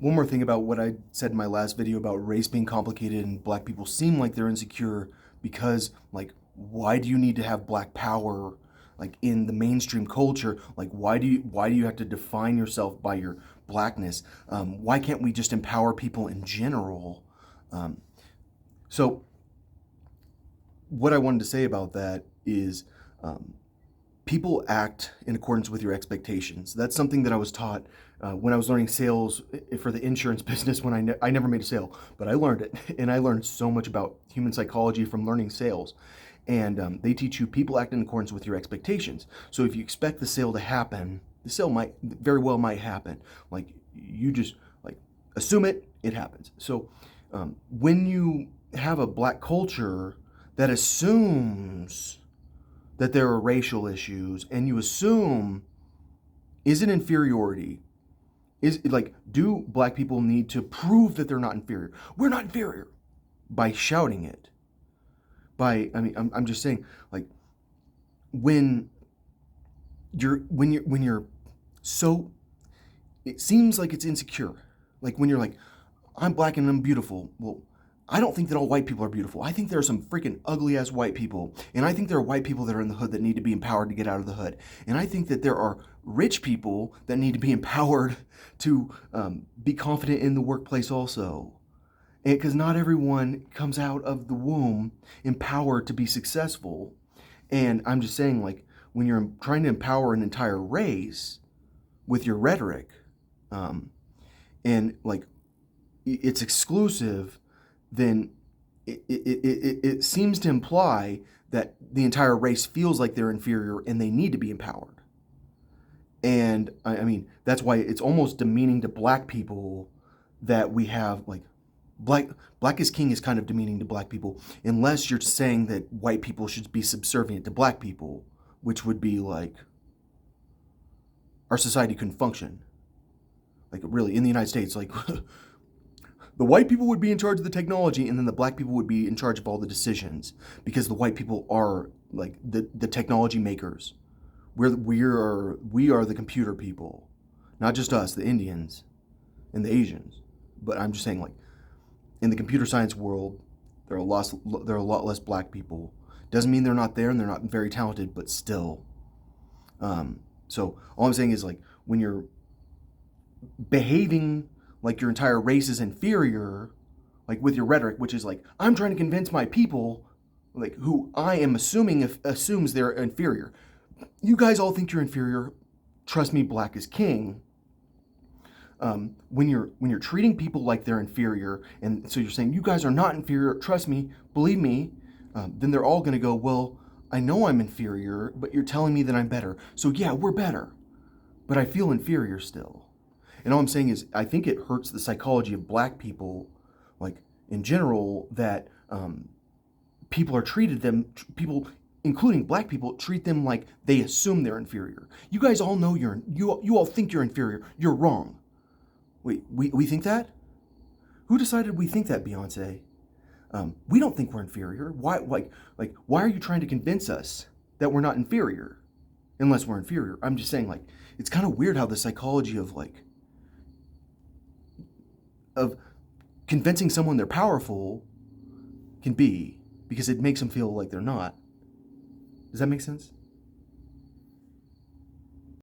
one more thing about what I said in my last video about race being complicated and black people seem like they're insecure because, like, why do you need to have black power, like, in the mainstream culture? Like, why do you have to define yourself by your blackness? Why can't we just empower people in general? Um, so what I wanted to say about that is, um, people act in accordance with your expectations. That's something that I was taught when I was learning sales for the insurance business. When I never made a sale, but I learned it, and I learned so much about human psychology from learning sales. And they teach you people act in accordance with your expectations. So if you expect the sale to happen, the sale might very well might happen. Like, you just like assume it, it happens. So when you have a black culture that assumes that there are racial issues, and you assume, is it inferiority? Is like, do black people need to prove that they're not inferior? We're not inferior by shouting it. I'm just saying, like, when you're so, it seems like it's insecure. Like, when you're like, I'm black and I'm beautiful. Well, I don't think that all white people are beautiful. I think there are some freaking ugly ass white people. And I think there are white people that are in the hood that need to be empowered to get out of the hood. And I think that there are rich people that need to be empowered to be confident in the workplace also. Because not everyone comes out of the womb empowered to be successful. And I'm just saying, like, when you're trying to empower an entire race with your rhetoric, and like, it's exclusive, then it seems to imply that the entire race feels like they're inferior and they need to be empowered. And I mean, that's why it's almost demeaning to black people that we have, like, black is king is kind of demeaning to black people, unless you're saying that white people should be subservient to black people, which would be like, our society couldn't function. Like, really, in the United States, like, the white people would be in charge of the technology, and then the black people would be in charge of all the decisions, because the white people are like the technology makers. We are the computer people, not just us, the Indians and the Asians. But I'm just saying, like, in the computer science world, there are a lot less black people. Doesn't mean they're not there and they're not very talented, but still. So all I'm saying is, like, when you're behaving like your entire race is inferior, like with your rhetoric, which is like, I'm trying to convince my people, like, who I am assuming assumes they're inferior. You guys all think you're inferior. Trust me, black is king. When you're treating people like they're inferior, and so you're saying you guys are not inferior, trust me, believe me, then they're all going to go, well, I know I'm inferior, but you're telling me that I'm better. So yeah, we're better, but I feel inferior still. And all I'm saying is, I think it hurts the psychology of black people, like, in general, that people, including black people, treat them like they assume they're inferior. You guys all know you all think you're inferior. You're wrong. Wait, we think that? Who decided we think that, Beyonce? We don't think we're inferior. Why, why are you trying to convince us that we're not inferior, unless we're inferior? I'm just saying, like, it's kind of weird how the psychology of, like, of convincing someone they're powerful can be, because it makes them feel like they're not. Does that make sense?